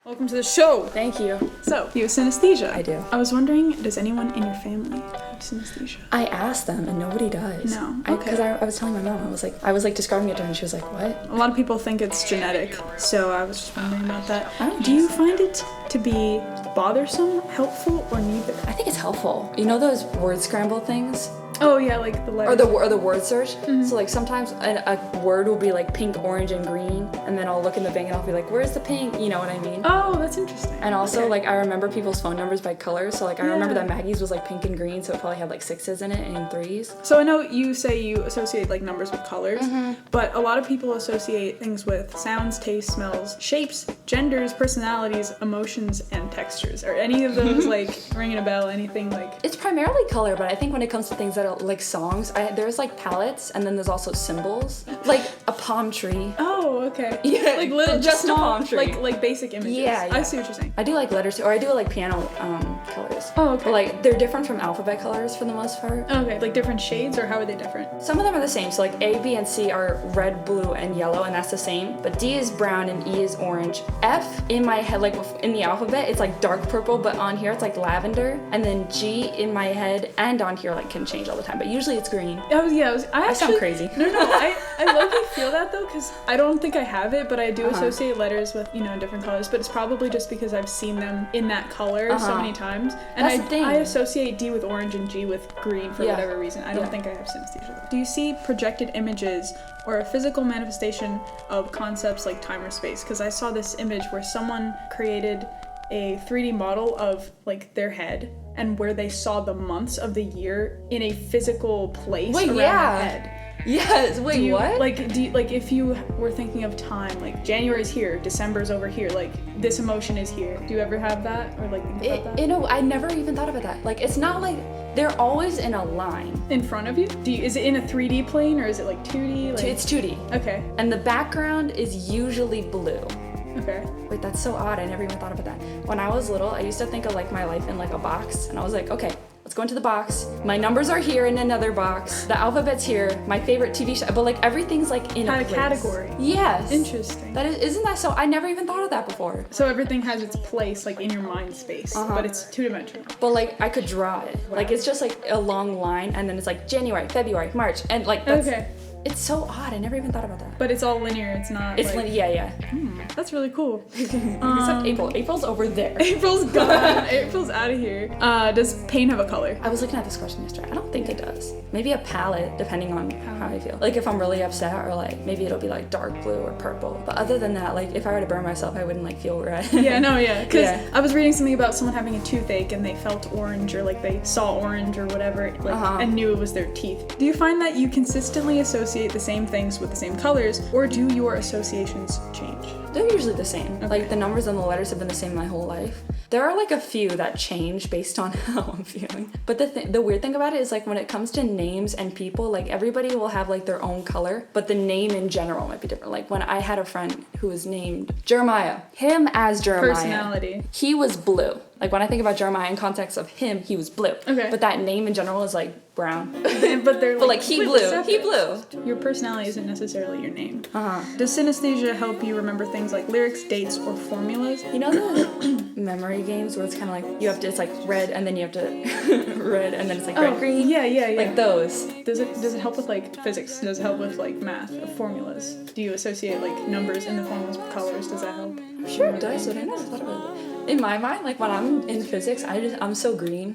Welcome to the show. Thank you. So, you have synesthesia. I do. I was wondering, does anyone in your family have synesthesia? I asked them and nobody does. No. Okay. Because I was telling my mom, I was describing it to her and she was like, what? A lot of people think it's genetic, so I was just wondering about that. I don't Do you find it to be bothersome, helpful, or neither? I think it's helpful. You know those word scramble things? Oh yeah, like the letters. Or the word search. Mm-hmm. So like sometimes a word will be like pink, orange, and green, and then I'll look in the bank and I'll be like, where's the pink? You know what I mean? Oh, that's interesting. And also like I remember people's phone numbers by color. So like I remember that Maggie's was like pink and green, so it probably had like 6s in it and 3s. So I know you say you associate like numbers with colors, but a lot of people associate things with sounds, tastes, smells, shapes, genders, personalities, emotions, and textures. Are any of those like ringing a bell? Anything like? It's primarily color, but I think when it comes to things that are like songs, there's like palettes, and then there's also symbols, like a palm tree. Oh, okay. Yeah, like little, just small, a palm tree. like basic images. Yeah. I see what you're saying. I do like letters, or I do like piano colors. Oh, okay. But like they're different from alphabet colors for the most part. Okay, like different shades, or how are they different? Some of them are the same. So like A, B, and C are red, blue, and yellow, and that's the same. But D is brown and E is orange. F in my head, like in the alphabet, it's like dark purple, but on here it's like lavender. And then G in my head and on here like can change all the time, but usually it's green. I sound crazy. No, I low-key feel that though, because I don't think I have it, but I do associate letters with, different colors, but it's probably just because I've seen them in that color so many times. And That's the thing. I associate D with orange and G with green for whatever reason. I don't think I have synesthesia though. Do you see projected images or a physical manifestation of concepts like time or space? Because I saw this image where someone created a 3D model of like their head and where they saw the months of the year in a physical place around their head. Yes. Wait, what? Like if you were thinking of time, like January's here, December's over here, like this emotion is here. Do you ever have that or like think about that? I never even thought about that. Like it's not like they're always in a line. In front of you? Is it in a 3D plane or is it like 2D? Like... It's 2D. Okay. And the background is usually blue. Okay. Wait, that's so odd. I never even thought about that. When I was little, I used to think of like my life in like a box, and I was like, okay, let's go into the box. My numbers are here in another box. The alphabet's here. My favorite TV show, but like everything's like in a place. Category. Yes. Interesting. Isn't that so? I never even thought of that before. So everything has its place like in your mind space, but it's two-dimensional. But like I could draw it. Wow. Like it's just like a long line, and then it's like January, February, March, and like that's, okay. It's so odd. I never even thought about that. But it's all linear. It's not. It's like... Yeah. That's really cool. Except April. April's over there. April's gone. April's out of here. Does pain have a color? I was looking at this question yesterday. I don't think it does. Maybe a palette, depending on how I feel. Like if I'm really upset, or like maybe it'll be like dark blue or purple. But other than that, like if I were to burn myself, I wouldn't like feel red. Because I was reading something about someone having a toothache and they felt orange, or like they saw orange or whatever, and knew it was their teeth. Do you find that you consistently associate the same things with the same colors, or do your associations change? They're usually the same. Okay. Like the numbers and the letters have been the same my whole life. There are like a few that change based on how I'm feeling. But the weird thing about it is like when it comes to names and people, like everybody will have like their own color, but the name in general might be different. Like when I had a friend who was named Jeremiah, him as Jeremiah. Personality. He was blue. Like when I think about Jeremiah in context of him, he was blue. Okay. But that name in general is like brown. But they're but like he blew. Separate. He blew. Your personality isn't necessarily your name. Does synesthesia help you remember things like lyrics, dates, or formulas? You know the memory games where it's kind of like you have to, it's like red and then you have to red and then it's like red green. Yeah. Like those. Does it help with like physics? Does it help with like math, formulas? Do you associate like numbers in the formulas with colors? Does that help? Sure it does. I never thought about it. In my mind, like when I'm in physics, I'm so green.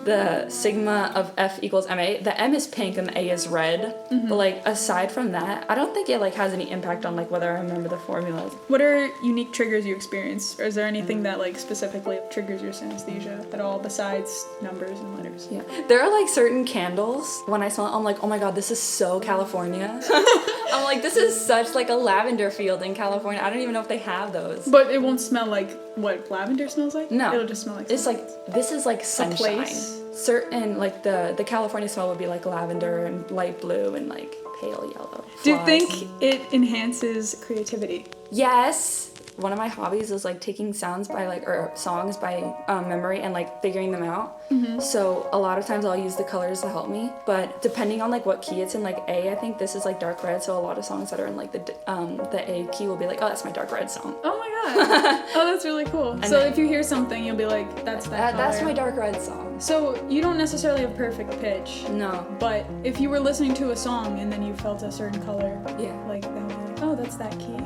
The sigma of F equals MA. The M is pink and the A is red. But like aside from that, I don't think it like has any impact on like whether I remember the formulas. What are unique triggers you experience? Or is there anything that like specifically triggers your synesthesia at all besides numbers and letters? Yeah. There are like certain candles. When I smell it, I'm like, oh my god, this is so California. I'm like, this is such like a lavender field in California. I don't even know if they have those. But it won't smell like what lavender smells like? No. It'll just smell like it's like this is like sunshine. Place. Certain like the California smell would be like lavender and light blue and like pale yellow. Do you think it enhances creativity? Yes. one of my hobbies is like taking sounds by like, or songs by memory and like figuring them out. So a lot of times I'll use the colors to help me, but depending on like what key it's in, like A, I think this is like dark red, so a lot of songs that are in like the A key will be like, oh, that's my dark red song. Oh my god. Oh, that's really cool. So if you hear something, you'll be like, that's that color. That's my dark red song. So you don't necessarily have perfect pitch. No. But if you were listening to a song and then you felt a certain color, yeah, like that would be like, oh, that's that key.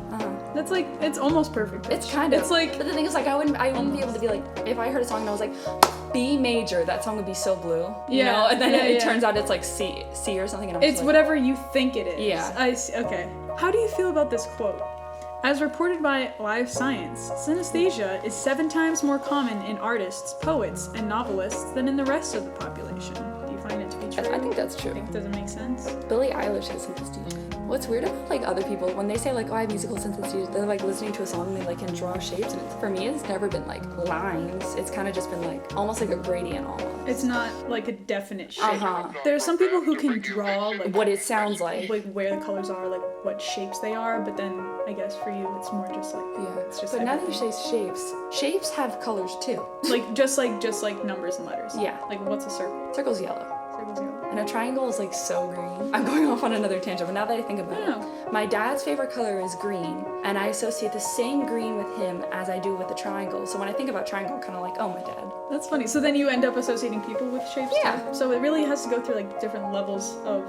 That's like, it's almost perfect pitch. It's kind of. It's like, but the thing is, like, I wouldn't be able to be like, if I heard a song and I was like, B major, that song would be so blue, you know? And then it turns out it's like C or something. And it's like, whatever you think it is. Yeah. I see. Okay. How do you feel about this quote? As reported by Live Science, synesthesia is 7 times more common in artists, poets, and novelists than in the rest of the population. Do you find it to be true? I think that's true. Does it make sense? Billie Eilish has synesthesia. What's weird about like other people, when they say like, oh, I have musical synesthesia, they're like listening to a song and they like can draw shapes, and for me it's never been like lines. It's kind of just been like almost like a gradient almost. It's not like a definite shape. There are some people who can draw like what it sounds like where the colors are, like what shapes they are, but then I guess for you it's more just like it's just. But now that you say shapes have colors too. Like just like numbers and letters. Yeah. Like what's a circle? Circle's yellow. Circle's yellow. And a triangle is like so green. I'm going off on another tangent, but now that I think about it, my dad's favorite color is green, and I associate the same green with him as I do with the triangle. So when I think about triangle, I'm kind of like, oh, my dad. That's funny. So then you end up associating people with shapes too? So it really has to go through like different levels of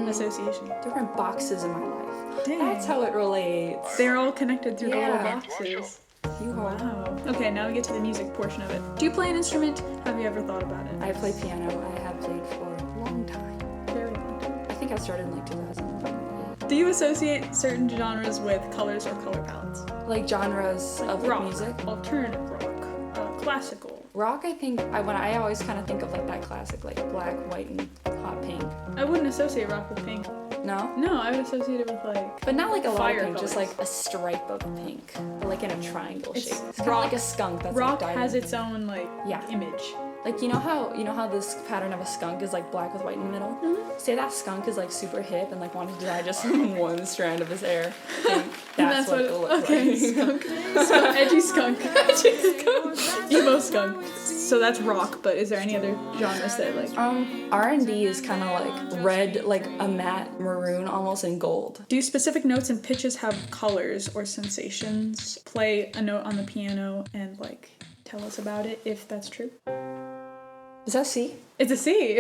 association. Different boxes in my life. Dang. That's how it relates. They're all connected through the little boxes. Wow. Okay, now we get to the music portion of it. Do you play an instrument? Have you ever thought about it? I play piano. I have played for a long time. Very long time. I think I started in like 2008. Do you associate certain genres with colors or color palettes? Like genres of rock, music? Alternative rock, classical. Rock, I think, when I always kind of think of like that classic, like black, white, and hot pink. I wouldn't associate rock with pink. No? No, I would associate it with like but not like a lot of pink, colors. just like a stripe of pink. But like in a triangle shape. It's kind of rock, like a skunk that's rock like has its own like image. Like you know how this pattern of a skunk is like black with white in the middle? Mm-hmm. Say that skunk is like super hip and like wanted to dye just one strand of his hair. That's what it'll look like. Skunk. Edgy skunk. Edgy skunk. Emo skunk. So that's rock, but is there any other genres that like R&B is kind of like red, like a matte maroon almost, and gold. Do specific notes and pitches have colors or sensations? Play a note on the piano and like tell us about it if that's true. Is that C? It's a C.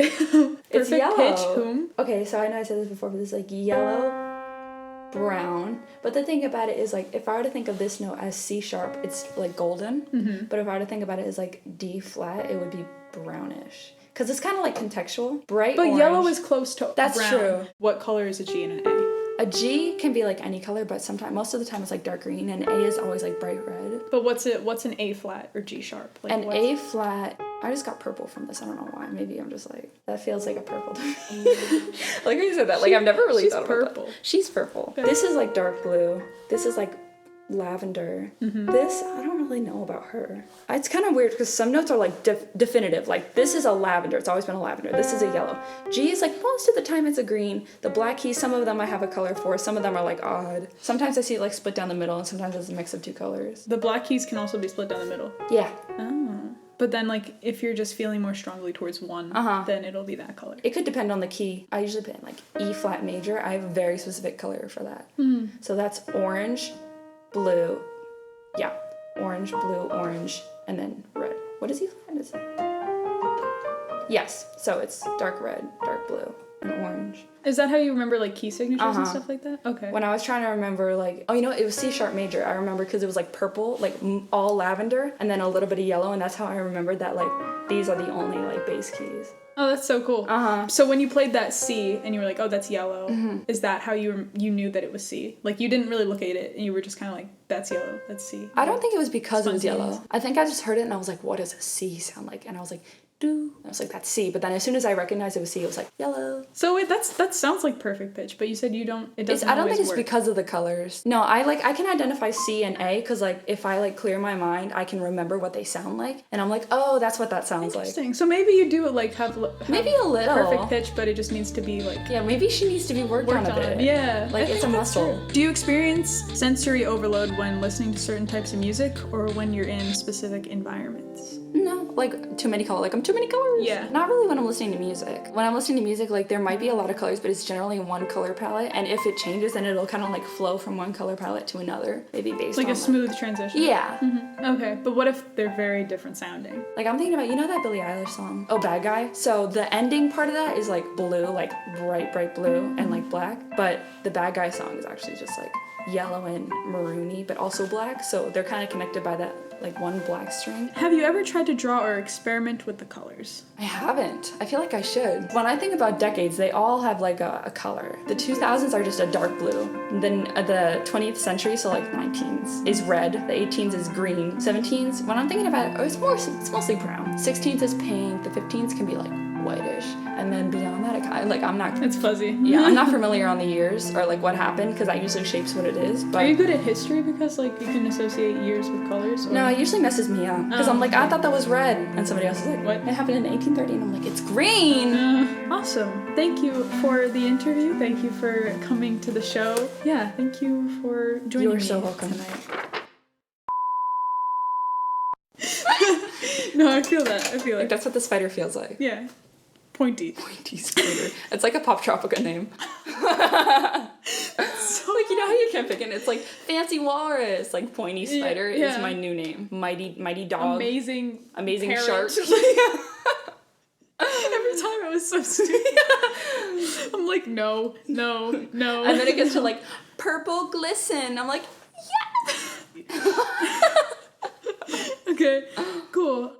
It's yellow. Pitch, whom? Okay, so I know I said this before, but it's like yellow, brown. But the thing about it is like if I were to think of this note as C sharp, it's like golden. Mm-hmm. But if I were to think about it as like D flat, it would be brownish. Because it's kind of like contextual. Bright orange. But yellow is close to That's brown. true. What color is a G and an A? A G can be like any color, but most of the time it's like dark green, and A is always like bright red. But what's an A flat or G sharp? Like A flat, I just got purple from this. I don't know why. Maybe I'm just like, that feels like a purple to me. Like when you said that, like I've never really thought about that. She's purple. Okay. This is like dark blue. This is like lavender. Mm-hmm. This, I don't really know about her. It's kind of weird because some notes are like definitive. Like this is a lavender. It's always been a lavender. This is a yellow. G is like most of the time it's a green. The black keys, some of them I have a color for. Some of them are like odd. Sometimes I see it like split down the middle, and sometimes it's a mix of two colors. The black keys can also be split down the middle. Yeah. Oh. But then like if you're just feeling more strongly towards one, then it'll be that color. It could depend on the key. I usually play in like E flat major. I have a very specific color for that. So that's orange, blue, orange, blue, orange, and then red. What is E flat? Is it? Yes, so it's dark red, dark blue, and orange. Is that how you remember like key signatures and stuff like that? Okay. When I was trying to remember like, it was C sharp major. I remember because it was like purple, like all lavender, and then a little bit of yellow, and that's how I remembered that like these are the only like bass keys. Oh, that's so cool. So when you played that C and you were like, oh, that's yellow, is that how you knew that it was C? Like you didn't really look at it and you were just kind of like, that's yellow, that's C. I don't think it was because it was yellow. I think I just heard it and I was like, what does a C sound like? And I was like, do. I was like, that's C. But then as soon as I recognized it was C, it was like, yellow. So wait, that sounds like perfect pitch, but you said you don't, it doesn't I don't think always it's work. because of the colors. No, I can identify C and A because like if I like clear my mind, I can remember what they sound like. And I'm like, oh, that's what that sounds like. Interesting. So maybe you do like have Maybe a little. perfect pitch, but it just needs to be like... Yeah, maybe she needs to be worked on a bit. Yeah. Like it's a muscle. Do you experience sensory overload when listening to certain types of music or when you're in specific environments? No, like too many colors. Like I'm too many colors. Yeah. Not really when I'm listening to music. When I'm listening to music, like there might be a lot of colors, but it's generally in one color palette. And if it changes, then it'll kind of like flow from one color palette to another, maybe based Like on a smooth transition. Yeah. Mm-hmm. Okay, but what if they're very different sounding? Like I'm thinking about, you know that Billie Eilish song? Oh, Bad Guy? So the ending part of that is like blue, like bright blue and like black. But the Bad Guy song is actually just like yellow and maroony, but also black. So they're kind of connected by that like one black string. Have you ever tried to draw or experiment with the colors? I haven't. I feel like I should. When I think about decades, they all have like a color. The 2000s are just a dark blue. And then the 20th century, so like 19s, is red. The 18s is green. 17s, when I'm thinking about it, it's mostly brown. 16s is pink. The 15s can be like whitish. And then beyond that, I'm not... It's fuzzy. Yeah, I'm not familiar on the years or like what happened because that usually shapes what it is. But are you good at history because like you can associate years with colors? Or... No, it usually messes me up because I'm like, I thought that was red, and somebody else is like, what? It happened in 1830, and I'm like, it's green. Awesome. Thank you for the interview. Thank you for coming to the show. Yeah, thank you for joining me. You're so welcome tonight. No, I feel that. Like that's what the spider feels like. Yeah. Pointy spider. It's like a Pop Tropica name. So like, you know how you can't pick it? It's like fancy walrus, like pointy spider is my new name. Mighty dog. Amazing shark. Every time I was so stupid. I'm like, no. And then it gets to like purple glisten. I'm like, yes. Okay, cool.